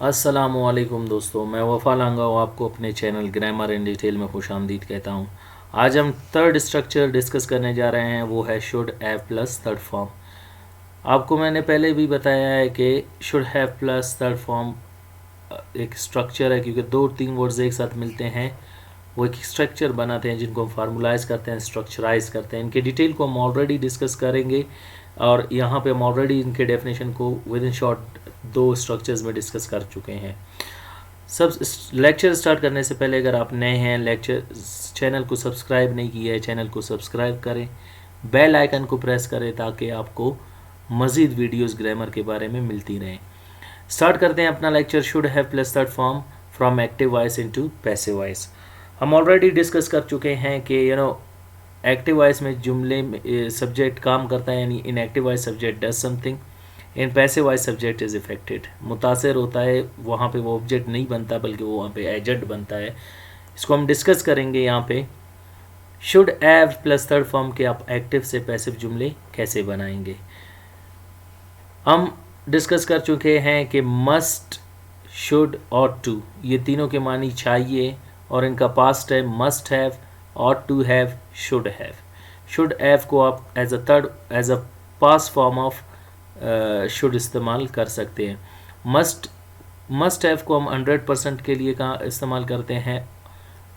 अस्सलामुअलैकुम दोस्तों, मैं वफ़ा लांगा आपको अपने चैनल ग्रामर इन डिटेल में खुशामदीद कहता हूँ। आज हम थर्ड स्ट्रक्चर डिस्कस करने जा रहे हैं, वो है should have plus third form. आपको मैंने पहले भी बताया है कि should have plus third form एक स्ट्रक्चर है, क्योंकि दो तीन वर्ड्स एक साथ मिलते हैं वो एक स्ट्रक्चर बनाते हैं, जिनको हम फार्मूलाइज करते हैं, स्ट्रक्चराइज करते हैं। इनके डिटेल को हम ऑलरेडी डिस्कस करेंगे और यहाँ पे हम ऑलरेडी इनके डेफिनेशन को विद इन शॉर्ट दो स्ट्रक्चर्स में डिस्कस कर चुके हैं। सब लेक्चर स्टार्ट करने से पहले अगर आप नए हैं, लेक्चर चैनल को सब्सक्राइब नहीं किया है, चैनल को सब्सक्राइब करें, बेल आइकन को प्रेस करें ताकि आपको मज़ीद वीडियोस ग्रामर के बारे में मिलती रहें। स्टार्ट करते हैं अपना lecture. Should have plus third form from active voice into passive voice. हम ऑलरेडी डिस्कस कर चुके हैं कि एक्टिव वॉइस में जुमले में सब्जेक्ट काम करता है, यानी इन active voice subject does something, in passive voice subject is affected, मुतासर होता है। वहाँ पे वो ऑब्जेक्ट नहीं बनता बल्कि वो वहाँ पे एजेंट बनता है। इसको हम डिस्कस करेंगे यहाँ पे। Should have plus third form के आप एक्टिव से पैसिव जुमले कैसे बनाएंगे। हम डिस्कस कर चुके हैं कि मस्ट, शुड और टू, ये तीनों के मानी चाहिए और इनका पास्ट है मस्ट हैव, और to have, should have. Should have को आप as a past form of should इस्तेमाल कर सकते हैं। मस्ट हैव को हम 100% के लिए कहाँ इस्तेमाल करते हैं,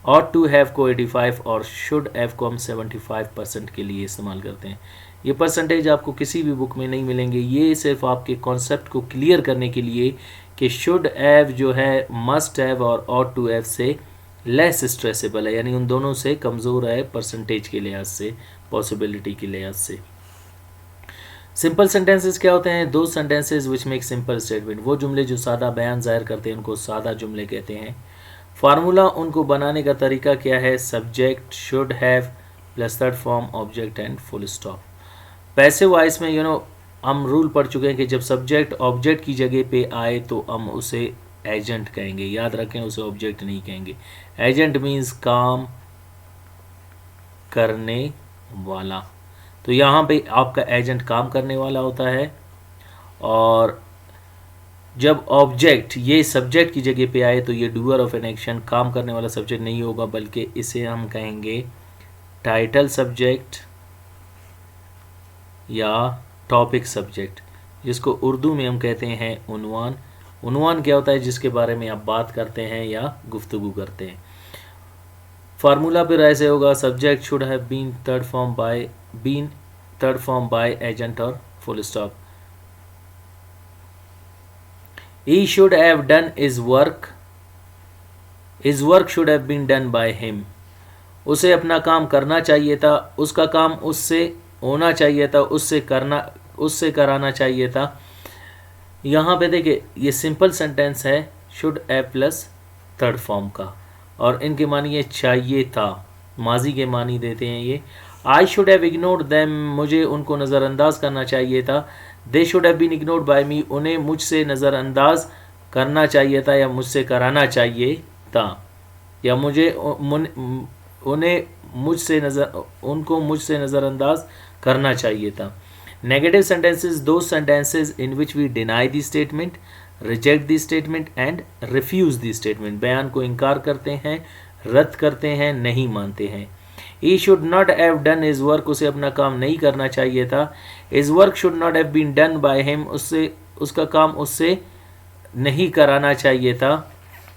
और टू हैव को 85 और शुड हैव को हम 75% के लिए इस्तेमाल करते हैं। ये परसेंटेज आपको किसी भी बुक में नहीं मिलेंगे, ये सिर्फ आपके कॉन्सेप्ट को क्लियर करने के लिए कि शुड हैव जो है मस्ट हैव और टू हैव से लेस स्ट्रेसेबल है, यानी उन दोनों से कमज़ोर है परसेंटेज के लिहाज से, पॉसिबिलिटी के लिहाज से। सिंपल सेंटेंसेस क्या होते हैं? दो sentences which make simple statement, वो जुमले जो सादा बयान ज़ाहिर करते हैं उनको सादा जुमले कहते हैं। फार्मूला उनको बनाने का तरीका क्या है? Subject, should have plus third form, object and full stop. Passive voice में हम रूल पढ़ चुके हैं कि जब सब्जेक्ट ऑब्जेक्ट की जगह पे आए तो हम उसे एजेंट कहेंगे। याद रखें, उसे ऑब्जेक्ट नहीं कहेंगे। एजेंट मीन्स काम करने वाला। तो यहाँ पे आपका एजेंट काम करने वाला होता है, और जब ऑब्जेक्ट ये सब्जेक्ट की जगह पे आए तो ये डूअर ऑफ एन एक्शन, काम करने वाला सब्जेक्ट नहीं होगा, बल्कि इसे हम कहेंगे टाइटल सब्जेक्ट या टॉपिक सब्जेक्ट, जिसको उर्दू में हम कहते हैं उन्वान। उन्वान क्या होता है? जिसके बारे में आप बात करते हैं या गुफ्तगू करते हैं। फार्मूला फिर ऐसे होगा, subject should have been third form by agent और full stop. He should have done his work should have been done by him. उसे अपना काम करना चाहिए था, उसका काम उससे होना चाहिए था, उससे कराना चाहिए था। यहाँ पे देखिए, ये सिंपल सेंटेंस है should have plus third form का, और इनके मानी ये चाहिए था, माजी के मानी देते हैं ये। I should have ignored them, मुझे उनको नज़रअंदाज करना चाहिए था। They should have been ignored by me, उन्हें मुझसे नज़रअंदाज करना चाहिए था या मुझसे कराना चाहिए था, या उनको मुझसे नज़रअंदाज करना चाहिए था। नेगेटिव सेंटेंसेस, दो sentences in which we deny the statement, reject the statement and refuse the statement. बयान को इनकार करते हैं, रद्द करते हैं, नहीं मानते हैं। He should not have done his work, उसे अपना काम नहीं करना चाहिए था। His work should not have been done by him, उसका काम उससे नहीं कराना चाहिए था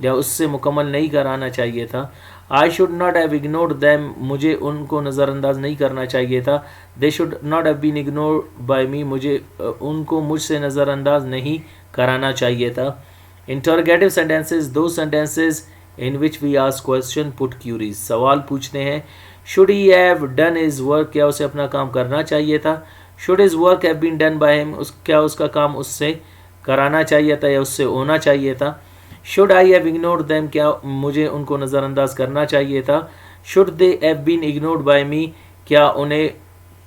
या उससे मुकम्मल नहीं कराना चाहिए था। I should not have ignored them, मुझे उनको नज़रअंदाज नहीं करना चाहिए था। They should not have been ignored by me, उनको मुझसे नज़रअंदाज नहीं कराना चाहिए था। इंटरोगेटिव सेंटेंसेस, दो sentences in which we ask question put queries, सवाल पूछते हैं। Should he have done his work, क्या उसे अपना काम करना चाहिए था। Should his work have been done by him, क्या उसका काम उससे कराना चाहिए था या उससे होना चाहिए था। Should I have ignored them, क्या मुझे उनको नज़रअंदाज करना चाहिए था। Should they have been ignored by me, क्या उन्हें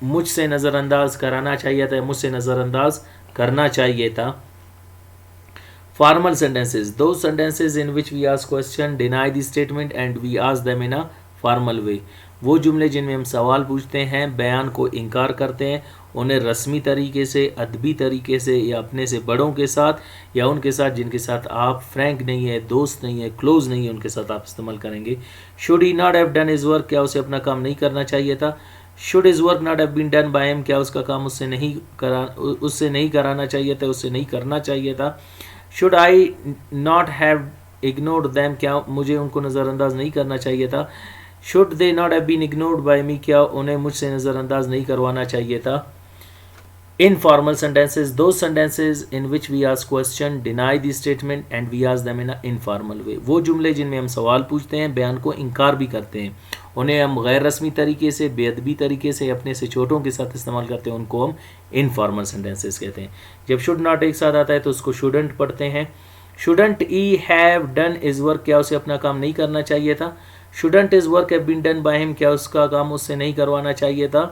मुझसे नज़रअंदाज कराना चाहिए था या मुझसे नज़रअंदाज करना चाहिए था। फॉर्मल सेंटेंसेस, दो sentences in which we ask question, deny the statement and we ask them in a formal way. वो जुमले जिनमें हम सवाल पूछते हैं, बयान को इनकार करते हैं, उन्हें रस्मी तरीके से, अदबी तरीके से या अपने से बड़ों के साथ या उनके साथ जिनके साथ आप फ्रैंक नहीं है, दोस्त नहीं है, क्लोज नहीं है, उनके साथ आप इस्तेमाल करेंगे। Should he not have done his work, क्या उसे अपना काम नहीं करना चाहिए था। Should his work not have been done by him, क्या उसका काम उससे नहीं कराना चाहिए था, उससे नहीं करना चाहिए था। Should I not have ignored them, क्या मुझे उनको नज़रअंदाज नहीं करना चाहिए था। Should they not have been ignored by me, क्या उन्हें मुझसे नज़रअंदाज नहीं करवाना चाहिए था। Informal sentences, those sentences in which we ask question, deny the statement and we ask them in an informal way। वो जुमले जिनमें हम सवाल पूछते हैं, बयान को इनकार भी करते हैं, उन्हें हम गैर रस्मी तरीके से, बेअदबी तरीके से, अपने से छोटों के साथ इस्तेमाल करते हैं, उनको हम इनफॉर्मल सेंटेंसेस कहते हैं। जब शुड नॉट एक साथ आता है तो उसको शुडंट पढ़ते हैं। Shouldn't he have done his work, क्या उसे अपना काम नहीं करना चाहिए था। Shouldn't his work have been done by him, क्या उसका काम उससे नहीं करवाना चाहिए था।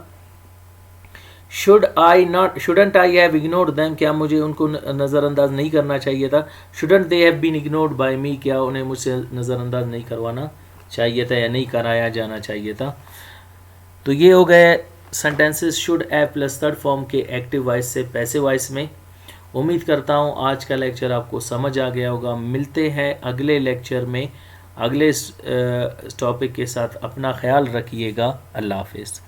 Shouldn't I have ignored them, क्या मुझे उनको नज़रअंदाज नहीं करना चाहिए था। Shouldn't they have been ignored by me, क्या उन्हें मुझसे नज़रअंदाज नहीं करवाना चाहिए था या नहीं कराया जाना चाहिए था। तो ये हो गए sentences should have plus third form के एक्टिव वॉइस से पैसिव वॉइस में। उम्मीद करता हूँ आज का लेक्चर आपको समझ आ गया होगा। मिलते हैं अगले लेक्चर में अगले टॉपिक के साथ। अपना ख्याल रखिएगा। अल्लाह हाफिज़।